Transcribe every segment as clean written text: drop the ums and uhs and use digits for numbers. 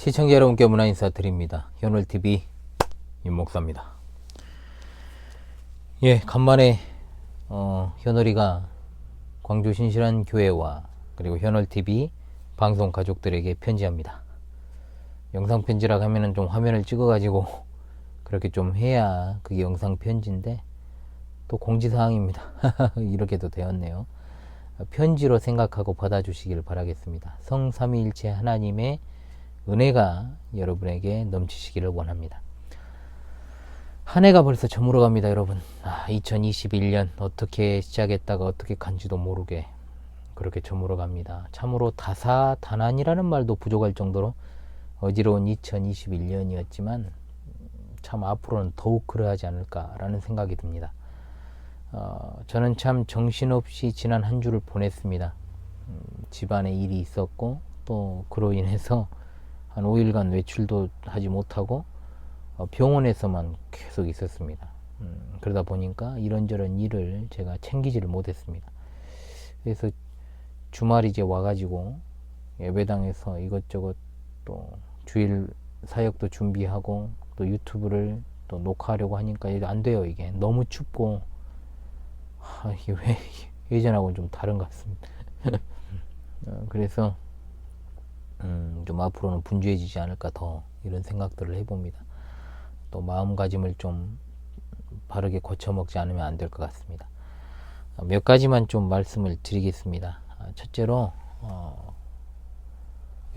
시청자 여러분께 문화 인사 드립니다. 현월TV 윤목사입니다. 예, 간만에 현월이가 광주 신실한 교회와 그리고 현월TV 방송 가족들에게 편지합니다. 영상 편지라고 하면은 좀 화면을 찍어가지고 그렇게 좀 해야 그게 영상 편지인데 또 공지사항입니다. 이렇게도 되었네요. 편지로 생각하고 받아주시길 바라겠습니다. 성삼위일체 하나님의 은혜가 여러분에게 넘치시기를 원합니다. 한 해가 벌써 저물어 갑니다, 여러분. 2021년 어떻게 시작했다가 어떻게 간지도 모르게 그렇게 저물어 갑니다. 참으로 다사다난이라는 말도 부족할 정도로 어지러운 2021년이었지만 참 앞으로는 더욱 그러하지 않을까라는 생각이 듭니다. 저는 참 정신없이 지난 한 주를 보냈습니다. 집안에 일이 있었고 또 그로 인해서 한 5일간 외출도 하지 못하고 병원에서만 계속 있었습니다. 그러다 보니까 이런저런 일을 제가 챙기지를 못했습니다. 그래서 주말 이제 와가지고 예배당에서 이것저것 또 주일 사역도 준비하고 또 유튜브를 또 녹화하려고 하니까 안 돼요. 이게 너무 춥고 이게 왜 예전하고는 좀 다른 것 같습니다. 그래서 좀 앞으로는 분주해지지 않을까 더 이런 생각들을 해봅니다. 또 마음가짐을 좀 바르게 고쳐먹지 않으면 안 될 것 같습니다. 몇 가지만 좀 말씀을 드리겠습니다. 첫째로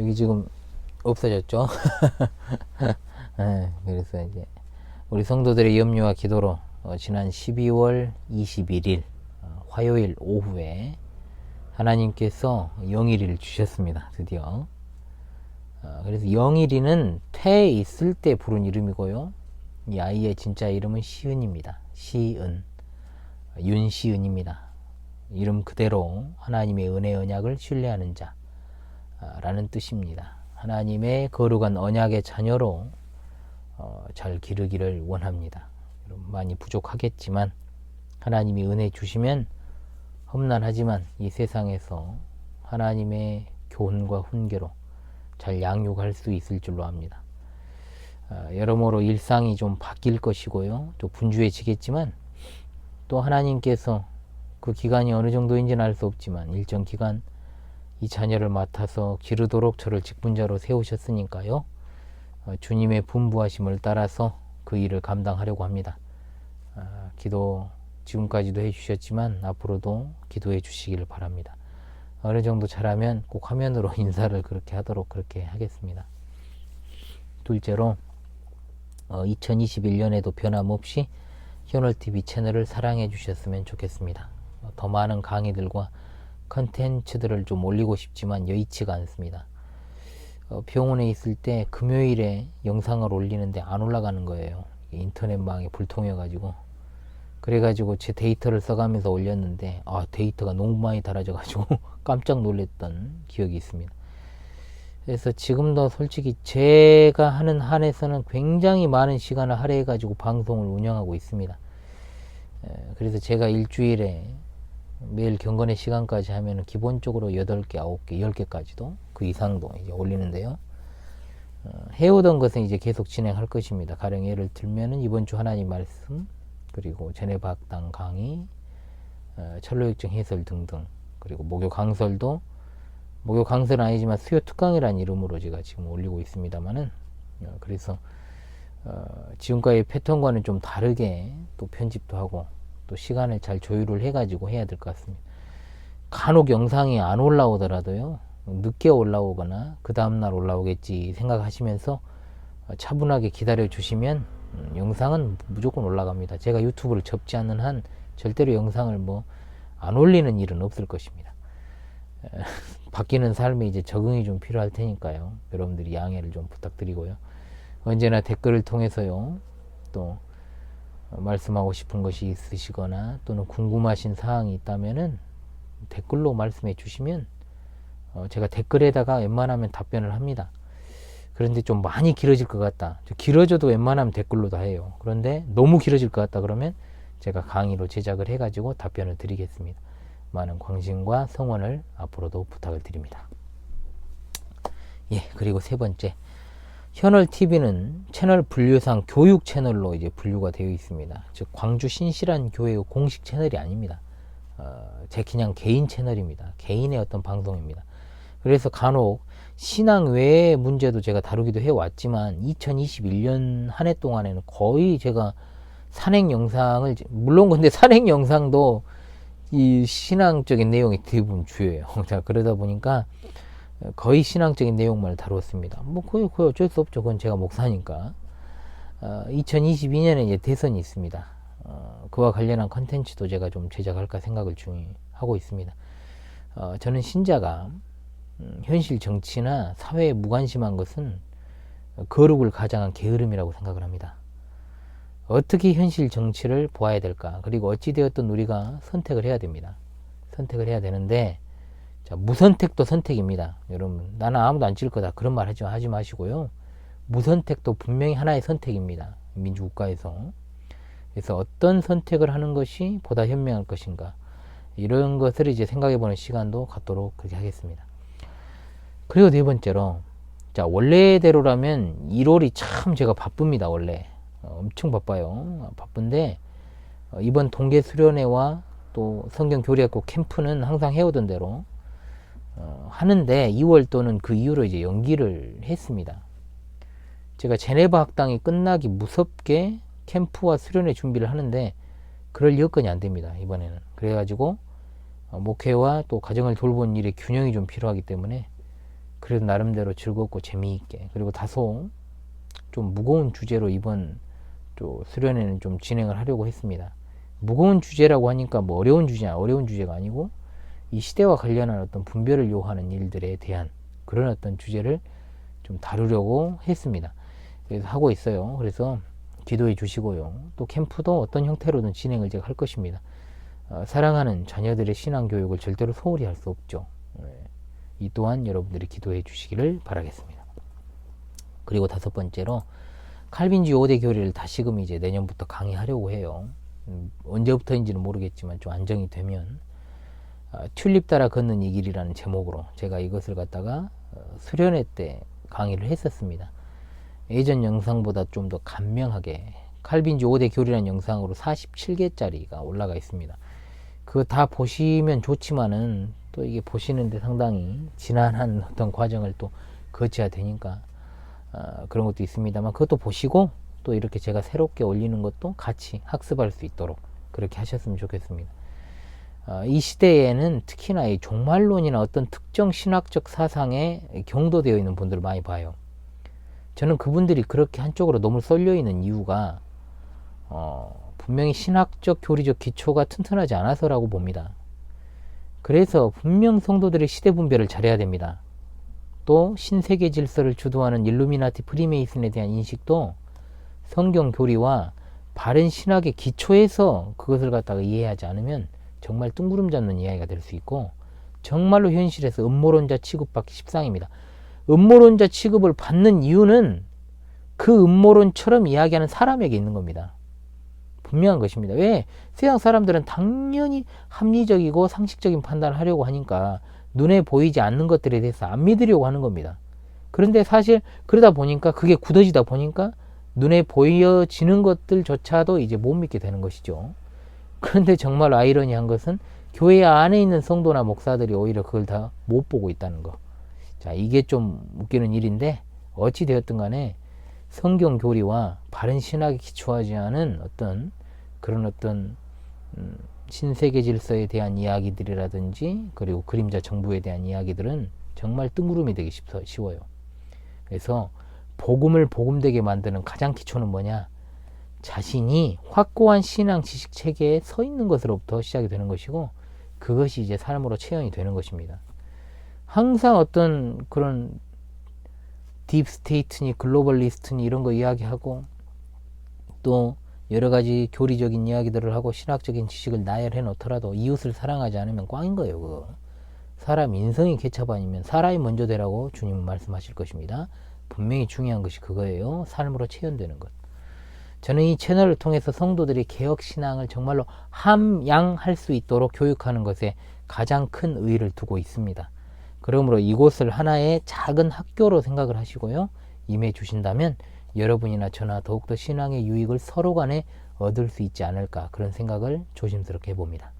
여기 지금 없어졌죠. 네, 그래서 이제 우리 성도들의 염려와 기도로 지난 12월 21일 화요일 오후에 하나님께서 영일이를 주셨습니다. 드디어. 그래서 영일이는 태에 있을 때 부른 이름이고요. 이 아이의 진짜 이름은 시은입니다. 시은, 윤시은입니다. 이름 그대로 하나님의 은혜 언약을 신뢰하는 자라는 뜻입니다. 하나님의 거룩한 언약의 자녀로 잘 기르기를 원합니다. 많이 부족하겠지만 하나님이 은혜 주시면 험난하지만 이 세상에서 하나님의 교훈과 훈계로 잘 양육할 수 있을 줄로 압니다. 여러모로 일상이 좀 바뀔 것이고요. 또 분주해지겠지만 또 하나님께서 그 기간이 어느 정도인지는 알 수 없지만 일정 기간 이 자녀를 맡아서 기르도록 저를 직분자로 세우셨으니까요. 주님의 분부하심을 따라서 그 일을 감당하려고 합니다. 기도 지금까지도 해주셨지만 앞으로도 기도해 주시기를 바랍니다. 어느 정도 잘하면 꼭 화면으로 인사를 그렇게 하도록 그렇게 하겠습니다. 둘째로 2021년에도 변함없이 현월TV 채널을 사랑해 주셨으면 좋겠습니다. 더 많은 강의들과 컨텐츠들을 좀 올리고 싶지만 여의치가 않습니다. 병원에 있을 때 금요일에 영상을 올리는데 안 올라가는 거예요. 인터넷망에 불통해 가지고 그래가지고 제 데이터를 써가면서 올렸는데 데이터가 너무 많이 달아져 가지고 깜짝 놀랐던 기억이 있습니다. 그래서 지금도 솔직히 제가 하는 한에서는 굉장히 많은 시간을 할애해 가지고 방송을 운영하고 있습니다. 그래서 제가 일주일에 매일 경건의 시간까지 하면 기본적으로 8개, 9개, 10개까지도 그 이상도 이제 올리는데요. 해오던 것은 이제 계속 진행할 것입니다. 가령 예를 들면은 이번 주 하나님 말씀, 그리고 제네박당 강의, 철로역정 해설 등등, 그리고 목요 강설도 목요 강설은 아니지만 수요 특강이라는 이름으로 제가 지금 올리고 있습니다만은 그래서 지금까지의 패턴과는 좀 다르게 또 편집도 하고 또 시간을 잘 조율을 해가지고 해야 될 것 같습니다. 간혹 영상이 안 올라오더라도요, 늦게 올라오거나 그 다음날 올라오겠지 생각하시면서 차분하게 기다려 주시면 영상은 무조건 올라갑니다. 제가 유튜브를 접지 않는 한 절대로 영상을 안 올리는 일은 없을 것입니다. 바뀌는 삶에 이제 적응이 좀 필요할 테니까요. 여러분들이 양해를 좀 부탁드리고요. 언제나 댓글을 통해서요, 또 말씀하고 싶은 것이 있으시거나 또는 궁금하신 사항이 있다면은 댓글로 말씀해 주시면 제가 댓글에다가 웬만하면 답변을 합니다. 그런데 좀 많이 길어질 것 같다, 길어져도 웬만하면 댓글로 다 해요. 그런데 너무 길어질 것 같다 그러면 제가 강의로 제작을 해가지고 답변을 드리겠습니다. 많은 관심과 성원을 앞으로도 부탁을 드립니다. 예, 그리고 세 번째, 현월 TV는 채널 분류상 교육 채널로 이제 분류가 되어 있습니다. 즉 광주 신실한 교회의 공식 채널이 아닙니다. 제 그냥 개인 채널입니다. 개인의 어떤 방송입니다. 그래서 간혹 신앙 외의 문제도 제가 다루기도 해왔지만 2021년 한 해 동안에는 거의 제가 산행 영상을, 물론 근데 산행 영상도 이 신앙적인 내용이 대부분 주예요. 자, 그러다 보니까 거의 신앙적인 내용만 다루었습니다. 뭐 거의 어쩔 수 없죠. 그건 제가 목사니까. 2022년에 이제 대선이 있습니다. 그와 관련한 컨텐츠도 제가 좀 제작할까 생각을 하고 있습니다. 저는 신자가 현실 정치나 사회에 무관심한 것은 거룩을 가장한 게으름이라고 생각을 합니다. 어떻게 현실 정치를 보아야 될까? 그리고 어찌되었든 우리가 선택을 해야 됩니다. 선택을 해야 되는데, 자, 무선택도 선택입니다. 여러분, 나는 아무도 안 찔 거다. 그런 말 하지 마시고요. 무선택도 분명히 하나의 선택입니다. 민주국가에서. 그래서 어떤 선택을 하는 것이 보다 현명할 것인가. 이런 것을 이제 생각해 보는 시간도 갖도록 그렇게 하겠습니다. 그리고 네 번째로, 자, 원래대로라면 1월이 참 제가 바쁩니다. 원래. 엄청 바빠요. 바쁜데, 이번 동계 수련회와 또 성경 교리학교 캠프는 항상 해오던 대로 하는데 2월 또는 그 이후로 이제 연기를 했습니다. 제가 제네바 학당이 끝나기 무섭게 캠프와 수련회 준비를 하는데 그럴 여건이 안 됩니다. 이번에는. 그래가지고 목회와 또 가정을 돌보는 일에 균형이 좀 필요하기 때문에 그래도 나름대로 즐겁고 재미있게, 그리고 다소 좀 무거운 주제로 이번 또 수련회는 좀 진행을 하려고 했습니다. 무거운 주제라고 하니까 뭐 어려운 주제가 아니고 이 시대와 관련한 어떤 분별을 요하는 일들에 대한 그런 어떤 주제를 좀 다루려고 했습니다. 그래서 하고 있어요. 그래서 기도해 주시고요. 또 캠프도 어떤 형태로든 진행을 제가 할 것입니다. 사랑하는 자녀들의 신앙교육을 절대로 소홀히 할 수 없죠. 이 또한 여러분들이 기도해 주시기를 바라겠습니다. 그리고 다섯 번째로 칼빈주의 5대 교리를 다시금 이제 내년부터 강의하려고 해요. 언제부터인지는 모르겠지만 좀 안정이 되면 튤립 따라 걷는 이 길이라는 제목으로 제가 이것을 갖다가 수련회 때 강의를 했었습니다. 예전 영상보다 좀 더 간명하게 칼빈주의 5대 교리라는 영상으로 47개짜리가 올라가 있습니다. 그거 다 보시면 좋지만은 또 이게 보시는데 상당히 지난한 어떤 과정을 또 거쳐야 되니까 그런 것도 있습니다만 그것도 보시고 또 이렇게 제가 새롭게 올리는 것도 같이 학습할 수 있도록 그렇게 하셨으면 좋겠습니다. 이 시대에는 특히나 이 종말론이나 어떤 특정 신학적 사상에 경도되어 있는 분들을 많이 봐요. 저는 그분들이 그렇게 한쪽으로 너무 쏠려 있는 이유가 분명히 신학적 교리적 기초가 튼튼하지 않아서라고 봅니다. 그래서 분명 성도들의 시대 분별을 잘해야 됩니다. 또 신세계 질서를 주도하는 일루미나티 프리메이슨에 대한 인식도 성경 교리와 바른 신학의 기초에서 그것을 갖다가 이해하지 않으면 정말 뜬구름 잡는 이야기가 될 수 있고 정말로 현실에서 음모론자 취급받기 십상입니다. 음모론자 취급을 받는 이유는 그 음모론처럼 이야기하는 사람에게 있는 겁니다. 분명한 것입니다. 왜? 세상 사람들은 당연히 합리적이고 상식적인 판단을 하려고 하니까 눈에 보이지 않는 것들에 대해서 안 믿으려고 하는 겁니다. 그런데 사실 그러다 보니까 그게 굳어지다 보니까 눈에 보여지는 것들조차도 이제 못 믿게 되는 것이죠. 그런데 정말 아이러니한 것은 교회 안에 있는 성도나 목사들이 오히려 그걸 다 못 보고 있다는 거. 자, 이게 좀 웃기는 일인데 어찌 되었든 간에 성경 교리와 바른 신학에 기초하지 않은 어떤 그런 어떤 신세계 질서에 대한 이야기들이라든지 그리고 그림자 정부에 대한 이야기들은 정말 뜬구름이 되기 쉬워요. 그래서 복음을 복음되게 만드는 가장 기초는 뭐냐? 자신이 확고한 신앙 지식 체계에 서 있는 것으로부터 시작이 되는 것이고 그것이 이제 삶으로 체현이 되는 것입니다. 항상 어떤 그런 딥스테이트니 글로벌리스트니 이런 거 이야기하고 또 여러 가지 교리적인 이야기들을 하고 신학적인 지식을 나열해 놓더라도 이웃을 사랑하지 않으면 꽝인 거예요. 그거. 사람 인성이 개차반이면 사람이 먼저 되라고 주님은 말씀하실 것입니다. 분명히 중요한 것이 그거예요. 삶으로 체현되는 것. 저는 이 채널을 통해서 성도들이 개혁신앙을 정말로 함양할 수 있도록 교육하는 것에 가장 큰 의의를 두고 있습니다. 그러므로 이곳을 하나의 작은 학교로 생각을 하시고요. 임해 주신다면 여러분이나 저나 더욱더 신앙의 유익을 서로 간에 얻을 수 있지 않을까, 그런 생각을 조심스럽게 해봅니다.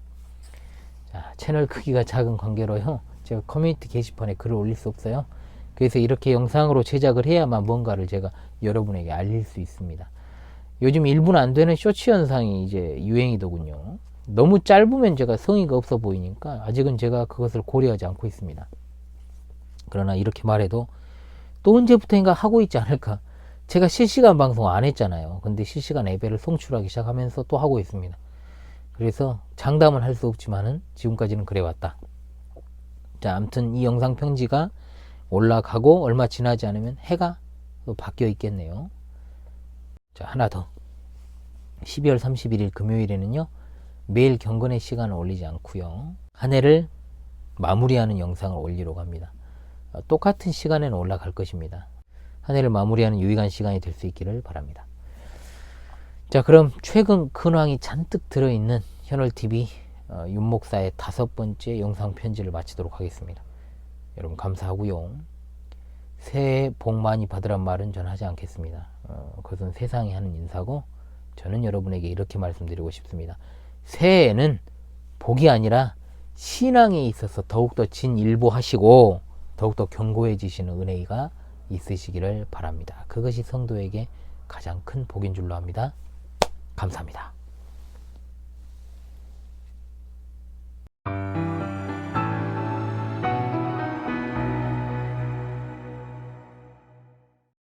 자, 채널 크기가 작은 관계로요, 제가 커뮤니티 게시판에 글을 올릴 수 없어요. 그래서 이렇게 영상으로 제작을 해야만 뭔가를 제가 여러분에게 알릴 수 있습니다. 요즘 1분 안 되는 쇼츠 현상이 이제 유행이더군요. 너무 짧으면 제가 성의가 없어 보이니까 아직은 제가 그것을 고려하지 않고 있습니다. 그러나 이렇게 말해도 또 언제부터인가 하고 있지 않을까. 제가 실시간 방송 안 했잖아요. 근데 실시간 예배를 송출하기 시작하면서 또 하고 있습니다. 그래서 장담은 할 수 없지만은 지금까지는 그래왔다. 자, 아무튼 이 영상 편지가 올라가고 얼마 지나지 않으면 해가 또 바뀌어 있겠네요. 자, 하나 더. 12월 31일 금요일에는요, 매일 경건의 시간을 올리지 않고요, 한 해를 마무리하는 영상을 올리려고 합니다. 똑같은 시간에는 올라갈 것입니다. 한 해를 마무리하는 유익한 시간이 될 수 있기를 바랍니다. 자, 그럼 최근 근황이 잔뜩 들어있는 현월TV 윤목사의 5번째 영상 편지를 마치도록 하겠습니다. 여러분 감사하고요. 새해 복 많이 받으란 말은 전 하지 않겠습니다. 그것은 세상이 하는 인사고, 저는 여러분에게 이렇게 말씀드리고 싶습니다. 새해에는 복이 아니라 신앙에 있어서 더욱더 진일보하시고 더욱더 견고해지시는 은혜가 있으시기를 바랍니다. 그것이 성도에게 가장 큰 복인 줄로 압니다. 감사합니다.